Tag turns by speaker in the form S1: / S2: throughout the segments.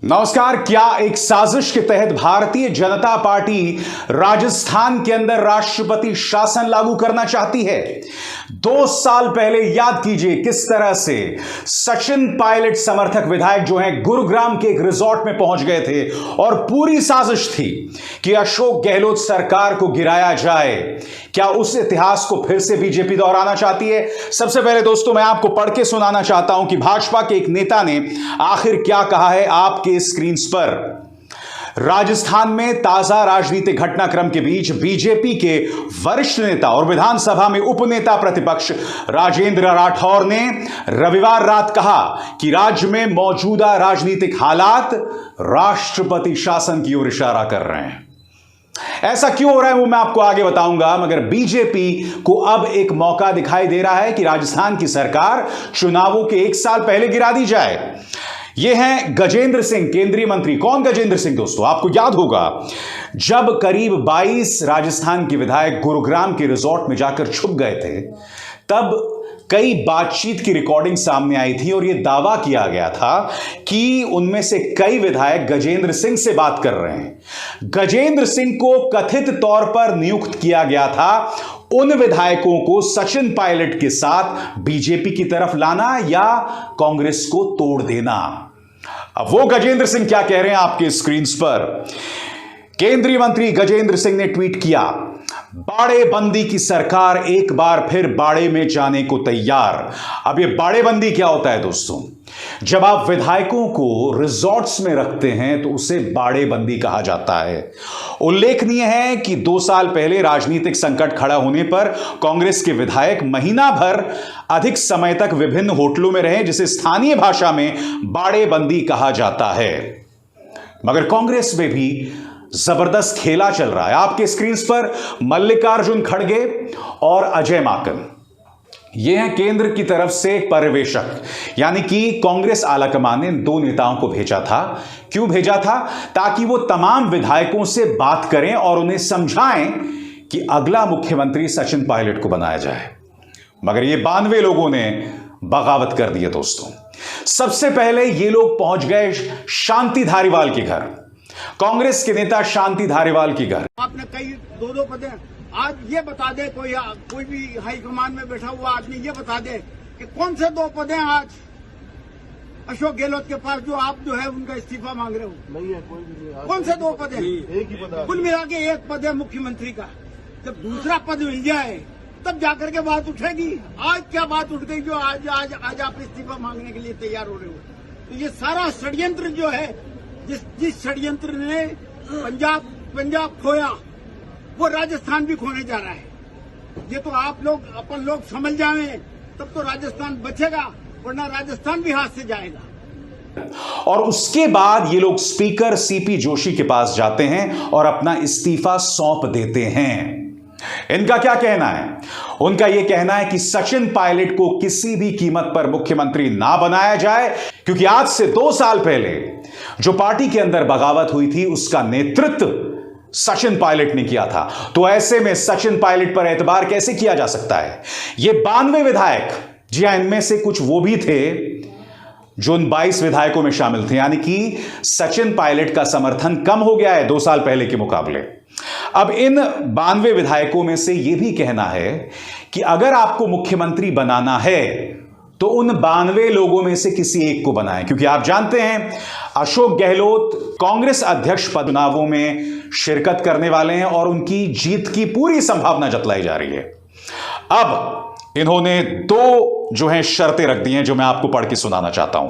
S1: नमस्कार। क्या एक साजिश के तहत भारतीय जनता पार्टी राजस्थान के अंदर राष्ट्रपति शासन लागू करना चाहती है? 2 साल पहले याद कीजिए किस तरह से सचिन पायलट समर्थक विधायक जो हैं गुरुग्राम के एक रिजॉर्ट में पहुंच गए थे और पूरी साजिश थी कि अशोक गहलोत सरकार को गिराया जाए। क्या उस इतिहास को फिर से बीजेपी दोहराना चाहती है? सबसे पहले दोस्तों मैं आपको पढ़ के सुनाना चाहता हूं कि भाजपा के एक नेता ने आखिर क्या कहा है आपके स्क्रीन पर। राजस्थान में ताजा राजनीतिक घटनाक्रम के बीच बीजेपी के वरिष्ठ नेता और विधानसभा में उपनेता प्रतिपक्ष राजेंद्र राठौर ने रविवार रात कहा कि राज्य में मौजूदा राजनीतिक हालात राष्ट्रपति शासन की ओर इशारा कर रहे हैं। ऐसा क्यों हो रहा है वो मैं आपको आगे बताऊंगा, मगर बीजेपी को अब एक मौका दिखाई दे रहा है कि राजस्थान की सरकार चुनावों के 1 साल पहले गिरा दी जाए। ये हैं गजेंद्र सिंह, केंद्रीय मंत्री। कौन गजेंद्र सिंह दोस्तों? आपको याद होगा जब करीब 22 राजस्थान के विधायक गुरुग्राम के रिजॉर्ट में जाकर छुप गए थे, तब कई बातचीत की रिकॉर्डिंग सामने आई थी और यह दावा किया गया था कि उनमें से कई विधायक गजेंद्र सिंह से बात कर रहे हैं। गजेंद्र सिंह को कथित तौर पर नियुक्त किया गया था उन विधायकों को सचिन पायलट के साथ बीजेपी की तरफ लाना या कांग्रेस को तोड़ देना। अब वो गजेंद्र सिंह क्या कह रहे हैं आपके स्क्रीन पर। केंद्रीय मंत्री गजेंद्र सिंह ने ट्वीट किया, बाड़ेबंदी की सरकार एक बार फिर बाड़े में जाने को तैयार। अब ये बाड़ेबंदी क्या होता है दोस्तों? जब आप विधायकों को रिजॉर्ट्स में रखते हैं तो उसे बाड़ेबंदी कहा जाता है। उल्लेखनीय है कि 2 साल पहले राजनीतिक संकट खड़ा होने पर कांग्रेस के विधायक महीना भर अधिक समय तक विभिन्न होटलों में रहे, जिसे स्थानीय भाषा में बाड़ेबंदी कहा जाता है। मगर कांग्रेस में भी जबरदस्त खेला चल रहा है। आपके स्क्रीन पर मल्लिकार्जुन खड़गे और अजय माकन, ये हैं केंद्र की तरफ से एक पर्यवेक्षक, यानी कि कांग्रेस आलाकमान ने 2 नेताओं को भेजा था। क्यों भेजा था? ताकि वो तमाम विधायकों से बात करें और उन्हें समझाएं कि अगला मुख्यमंत्री सचिन पायलट को बनाया जाए। मगर ये 92 लोगों ने बगावत कर दी है दोस्तों। सबसे पहले ये लोग पहुंच गए शांति धारीवाल के घर, कांग्रेस के नेता शांति धारीवाल के घर।
S2: आपने कई 2-2 पदे, आज ये बता दे कोई भी हाईकमान में बैठा हुआ आदमी ये बता दे कि कौन से 2 पद हैं आज अशोक गहलोत के पास जो आप जो है उनका इस्तीफा मांग रहे हो? नहीं है कोई भी। कौन से 2 पद हैं? एक ही पद। कुल मिला के 1 पद है मुख्यमंत्री का। जब दूसरा पद मिल जाए तब जाकर के बात उठेगी। आज क्या बात उठ गई जो आज आप इस्तीफा मांगने के लिए तैयार हो रहे हो? तो ये सारा षड्यंत्र जो है, जिस षड्यंत्र ने पंजाब खोया वो राजस्थान भी खोने जा रहा है। ये तो आप लोग अपन लोग समझ जाएं तब तो राजस्थान बचेगा, वरना राजस्थान भी हाथ से जाएगा।
S1: और उसके बाद ये लोग स्पीकर सीपी जोशी के पास जाते हैं और अपना इस्तीफा सौंप देते हैं। इनका क्या कहना है? उनका यह कहना है कि सचिन पायलट को किसी भी कीमत पर मुख्यमंत्री ना बनाया जाए, क्योंकि आज से 2 साल पहले जो पार्टी के अंदर बगावत हुई थी उसका नेतृत्व सचिन पायलट ने किया था। तो ऐसे में सचिन पायलट पर एतबार कैसे किया जा सकता है? ये 92 विधायक, जी हां, इनमें से कुछ वो भी थे जो उन 22 विधायकों में शामिल थे, यानी कि सचिन पायलट का समर्थन कम हो गया है 2 साल पहले के मुकाबले। अब इन 92 विधायकों में से यह भी कहना है कि अगर आपको मुख्यमंत्री बनाना है तो उन 92 लोगों में से किसी एक को बनाएं, क्योंकि आप जानते हैं अशोक गहलोत कांग्रेस अध्यक्ष पद चुनावों में शिरकत करने वाले हैं और उनकी जीत की पूरी संभावना जतलाई जा रही है। अब इन्होंने 2 जो हैं शर्तें रख दी हैं जो मैं आपको पढ़ के सुनाना चाहता हूं।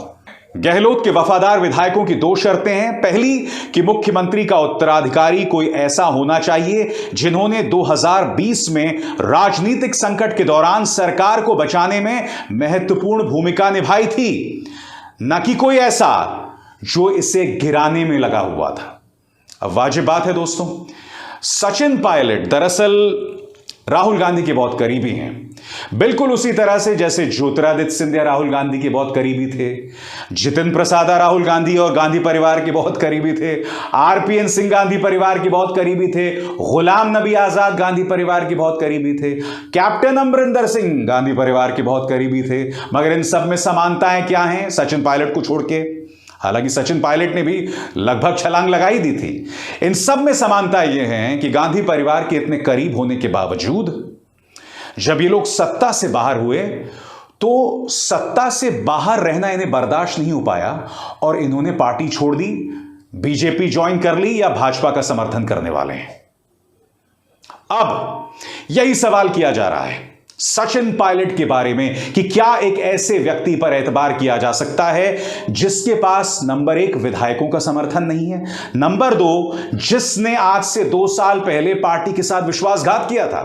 S1: गहलोत के वफादार विधायकों की 2 शर्तें हैं। पहली कि मुख्यमंत्री का उत्तराधिकारी कोई ऐसा होना चाहिए जिन्होंने 2020 में राजनीतिक संकट के दौरान सरकार को बचाने में महत्वपूर्ण भूमिका निभाई थी, न कि कोई ऐसा जो इसे गिराने में लगा हुआ था। अब वाजिब बात है दोस्तों, सचिन पायलट दरअसल राहुल गांधी के बहुत करीबी हैं, बिल्कुल उसी तरह से जैसे ज्योतिरादित्य सिंधिया राहुल गांधी के बहुत करीबी थे, जितिन प्रसाद राहुल गांधी और गांधी परिवार के बहुत करीबी थे, आरपीएन सिंह गांधी परिवार के बहुत करीबी थे, गुलाम नबी आजाद गांधी परिवार के बहुत करीबी थे, कैप्टन अमरिंदर सिंह गांधी परिवार के बहुत करीबी थे। मगर इन सब में समानताएं क्या हैं सचिन पायलट को छोड़ के? हालांकि सचिन पायलट ने भी लगभग छलांग लगाई दी थी। इन सब में समानता यह है कि गांधी परिवार के इतने करीब होने के बावजूद जब ये लोग सत्ता से बाहर हुए तो सत्ता से बाहर रहना इन्हें बर्दाश्त नहीं हो पाया और इन्होंने पार्टी छोड़ दी, बीजेपी ज्वाइन कर ली या भाजपा का समर्थन करने वाले हैं। अब यही सवाल किया जा रहा है सचिन पायलट के बारे में कि क्या एक ऐसे व्यक्ति पर एतबार किया जा सकता है जिसके पास नंबर 1 विधायकों का समर्थन नहीं है, नंबर 2 जिसने आज से 2 साल पहले पार्टी के साथ विश्वासघात किया था।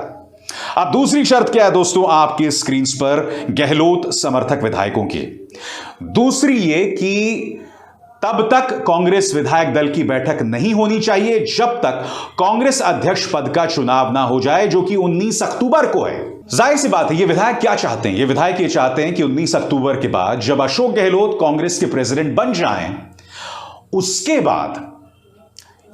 S1: अब दूसरी शर्त क्या है दोस्तों आपके स्क्रीन पर गहलोत समर्थक विधायकों की? दूसरी ये कि तब तक कांग्रेस विधायक दल की बैठक नहीं होनी चाहिए जब तक कांग्रेस अध्यक्ष पद का चुनाव ना हो जाए, जो कि 19 अक्टूबर को है। जाहिर सी बात है, ये विधायक क्या चाहते हैं? ये विधायक ये चाहते हैं कि 19 अक्टूबर के बाद जब अशोक गहलोत कांग्रेस के प्रेसिडेंट बन जाएं, उसके बाद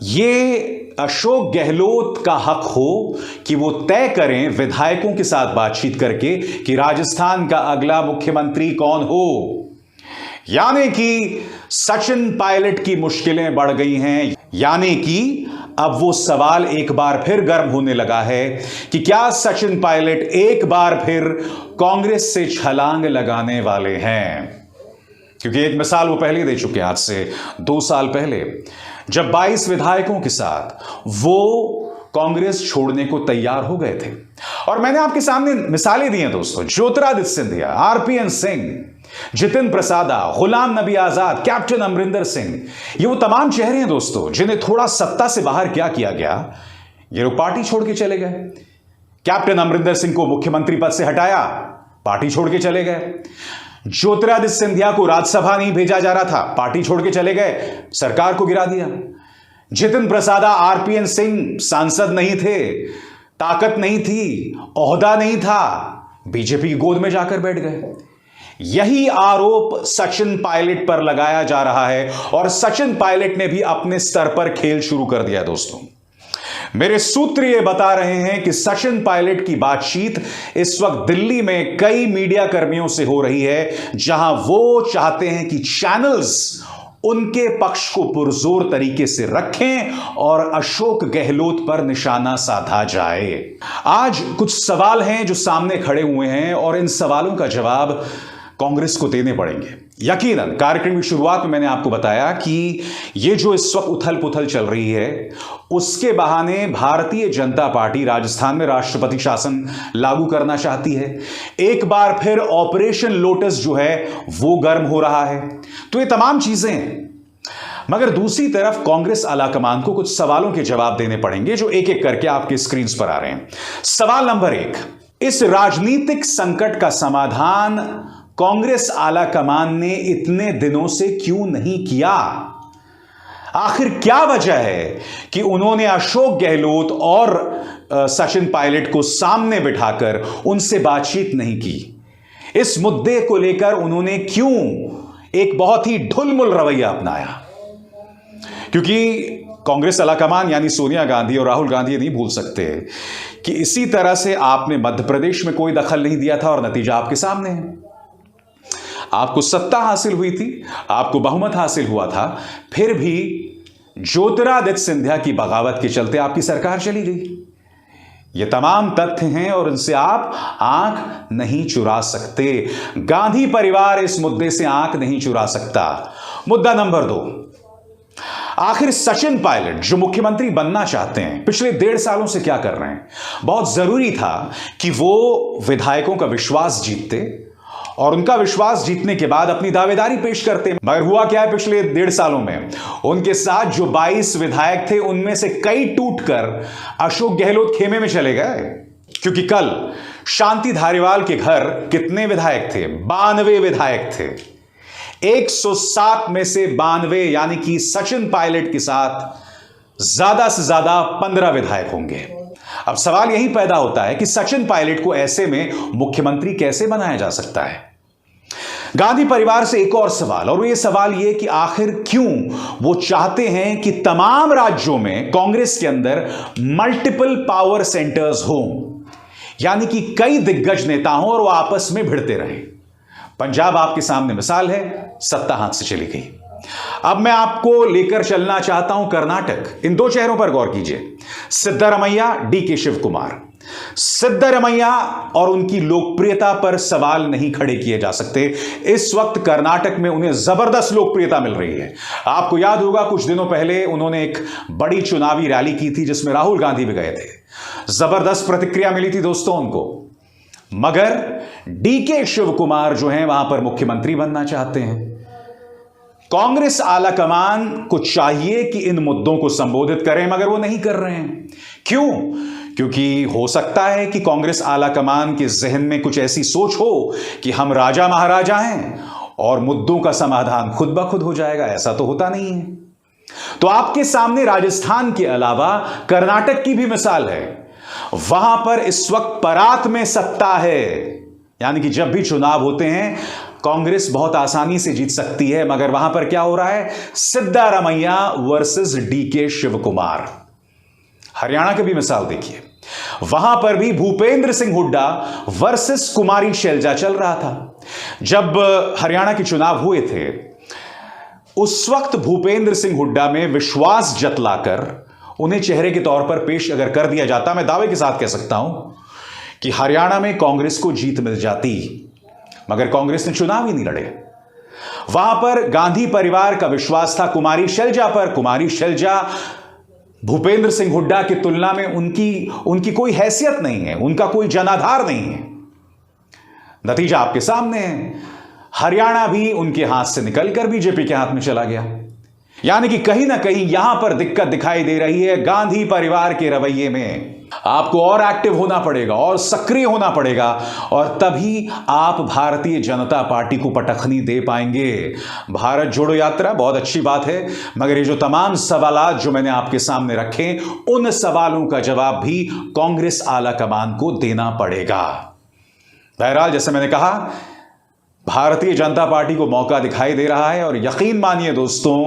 S1: ये अशोक गहलोत का हक हो कि वो तय करें विधायकों के साथ बातचीत करके कि राजस्थान का अगला मुख्यमंत्री कौन हो। यानी कि सचिन पायलट की मुश्किलें बढ़ गई हैं, यानी कि अब वो सवाल एक बार फिर गर्म होने लगा है कि क्या सचिन पायलट एक बार फिर कांग्रेस से छलांग लगाने वाले हैं? क्योंकि एक मिसाल वो पहले दे चुके हैं, आज से 2 साल पहले जब 22 विधायकों के साथ वो कांग्रेस छोड़ने को तैयार हो गए थे। और मैंने आपके सामने मिसालें दी हैं दोस्तों, ज्योतिरादित्य सिंधिया, आरपीएन सिंह, जितिन प्रसादा, गुलाम नबी आजाद, कैप्टन अमरिंदर सिंह, ये वो तमाम चेहरे हैं दोस्तों जिन्हें थोड़ा सत्ता से बाहर क्या किया गया, ये लोग पार्टी छोड़ के चले गए। कैप्टन अमरिंदर सिंह को मुख्यमंत्री पद से हटाया, पार्टी छोड़ के चले गए। ज्योतिरादित्य सिंधिया को राज्यसभा नहीं भेजा जा रहा था, पार्टी छोड़ के चले गए, सरकार को गिरा दिया। जितिन प्रसादा, आरपीएन सिंह सांसद नहीं थे, ताकत नहीं थी, ओहदा नहीं था, बीजेपी की गोद में जाकर बैठ गए। यही आरोप सचिन पायलट पर लगाया जा रहा है और सचिन पायलट ने भी अपने स्तर पर खेल शुरू कर दिया। दोस्तों, मेरे सूत्र ये बता रहे हैं कि सचिन पायलट की बातचीत इस वक्त दिल्ली में कई मीडिया कर्मियों से हो रही है, जहां वो चाहते हैं कि चैनल्स उनके पक्ष को पुरजोर तरीके से रखें और अशोक गहलोत पर निशाना साधा जाए। आज कुछ सवाल हैं जो सामने खड़े हुए हैं और इन सवालों का जवाब कांग्रेस को देने पड़ेंगे। यकीनन कार्यक्रम की शुरुआत में मैंने आपको बताया कि ये जो इस वक्त उथल पुथल चल रही है, उसके बहाने भारतीय जनता पार्टी राजस्थान में राष्ट्रपति शासन लागू करना चाहती है। एक बार फिर ऑपरेशन लोटस जो है वो गर्म हो रहा है। तो ये तमाम चीजें हैं, मगर दूसरी तरफ कांग्रेस आलाकमान को कुछ सवालों के जवाब देने पड़ेंगे जो एक एक करके आपके स्क्रीन पर आ रहे हैं। सवाल नंबर 1, इस राजनीतिक संकट का समाधान कांग्रेस आलाकमान ने इतने दिनों से क्यों नहीं किया? आखिर क्या वजह है कि उन्होंने अशोक गहलोत और सचिन पायलट को सामने बिठाकर उनसे बातचीत नहीं की? इस मुद्दे को लेकर उन्होंने क्यों एक बहुत ही ढुलमुल रवैया अपनाया? क्योंकि कांग्रेस आलाकमान यानी सोनिया गांधी और राहुल गांधी नहीं भूल सकते कि इसी तरह से आपने मध्य प्रदेश में कोई दखल नहीं दिया था और नतीजा आपके सामने है। आपको सत्ता हासिल हुई थी, आपको बहुमत हासिल हुआ था, फिर भी ज्योतिरादित्य सिंधिया की बगावत के चलते आपकी सरकार चली गई। ये तमाम तथ्य हैं और इनसे आप आंख नहीं चुरा सकते। गांधी परिवार इस मुद्दे से आंख नहीं चुरा सकता। मुद्दा नंबर 2, आखिर सचिन पायलट जो मुख्यमंत्री बनना चाहते हैं, पिछले 1.5 सालों से क्या कर रहे हैं? बहुत जरूरी था कि वो विधायकों का विश्वास जीतते और उनका विश्वास जीतने के बाद अपनी दावेदारी पेश करते। मगर हुआ क्या है पिछले 1.5 सालों में? उनके साथ जो 22 विधायक थे उनमें से कई टूटकर अशोक गहलोत खेमे में चले गए। क्योंकि कल शांति धारीवाल के घर कितने विधायक थे? 92 विधायक थे। 107 में से 92 यानी कि सचिन पायलट के साथ ज्यादा से ज्यादा 15 विधायक होंगे। अब सवाल यही पैदा होता है कि सचिन पायलट को ऐसे में मुख्यमंत्री कैसे बनाया जा सकता है? गांधी परिवार से एक और सवाल, और ये सवाल ये कि आखिर क्यों वो चाहते हैं कि तमाम राज्यों में कांग्रेस के अंदर मल्टीपल पावर सेंटर्स हों, यानी कि कई दिग्गज नेता हों और वो आपस में भिड़ते रहें। पंजाब आपके सामने मिसाल है, सत्ता हाथ से चली गई। अब मैं आपको लेकर चलना चाहता हूं कर्नाटक। इन दो चेहरों पर गौर कीजिए, सिद्धरमैया, डीके शिव कुमार। सिद्धरमैया और उनकी लोकप्रियता पर सवाल नहीं खड़े किए जा सकते। इस वक्त कर्नाटक में उन्हें जबरदस्त लोकप्रियता मिल रही है। आपको याद होगा कुछ दिनों पहले उन्होंने एक बड़ी चुनावी रैली की थी जिसमें राहुल गांधी भी गए थे। जबरदस्त प्रतिक्रिया मिली थी दोस्तों उनको। मगर डीके शिव कुमार जो हैं वहां पर मुख्यमंत्री बनना चाहते हैं। कांग्रेस आलाकमान को चाहिए कि इन मुद्दों को संबोधित करें, मगर वो नहीं कर रहे हैं। क्यों? क्योंकि हो सकता है कि कांग्रेस आलाकमान के जहन में कुछ ऐसी सोच हो कि हम राजा महाराजा हैं और मुद्दों का समाधान खुद ब खुद हो जाएगा। ऐसा तो होता नहीं है। तो आपके सामने राजस्थान के अलावा कर्नाटक की भी मिसाल है। वहां पर इस वक्त परात में सत्ता है, यानी कि जब भी चुनाव होते हैं कांग्रेस बहुत आसानी से जीत सकती है। मगर वहां पर क्या हो रहा है? Siddaramaiah versus DK Shivakumar. हरियाणा की भी मिसाल देखिए, वहां पर भी भूपेंद्र सिंह हुड्डा वर्सेस कुमारी शैलजा चल रहा था। जब हरियाणा के चुनाव हुए थे उस वक्त भूपेंद्र सिंह हुड्डा में विश्वास जतलाकर उन्हें चेहरे के तौर पर पेश अगर कर दिया जाता, मैं दावे के साथ कह सकता हूं कि हरियाणा में कांग्रेस को जीत मिल जाती। मगर कांग्रेस ने चुनाव ही नहीं लड़े। वहां पर गांधी परिवार का विश्वास था कुमारी शैलजा पर। कुमारी शैलजा भूपेंद्र सिंह हुड्डा की तुलना में उनकी कोई हैसियत नहीं है, उनका कोई जनाधार नहीं है। नतीजा आपके सामने है। हरियाणा भी उनके हाथ से निकलकर बीजेपी के हाथ में चला गया। यानी कि कहीं ना कहीं यहां पर दिक्कत दिखाई दे रही है गांधी परिवार के रवैये में। आपको और एक्टिव होना पड़ेगा और सक्रिय होना पड़ेगा, और तभी आप भारतीय जनता पार्टी को पटखनी दे पाएंगे। भारत जोड़ो यात्रा बहुत अच्छी बात है, मगर ये जो तमाम सवालात जो मैंने आपके सामने रखे, उन सवालों का जवाब भी कांग्रेस आलाकमान को देना पड़ेगा। बहरहाल, जैसे मैंने कहा, भारतीय जनता पार्टी को मौका दिखाई दे रहा है। और यकीन मानिए दोस्तों,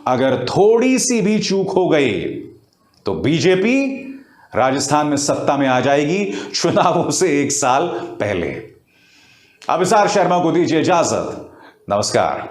S1: अगर थोड़ी सी भी चूक हो गई तो बीजेपी राजस्थान में सत्ता में आ जाएगी चुनावों से 1 साल पहले। अभिसार शर्मा को दीजिए इजाजत। नमस्कार।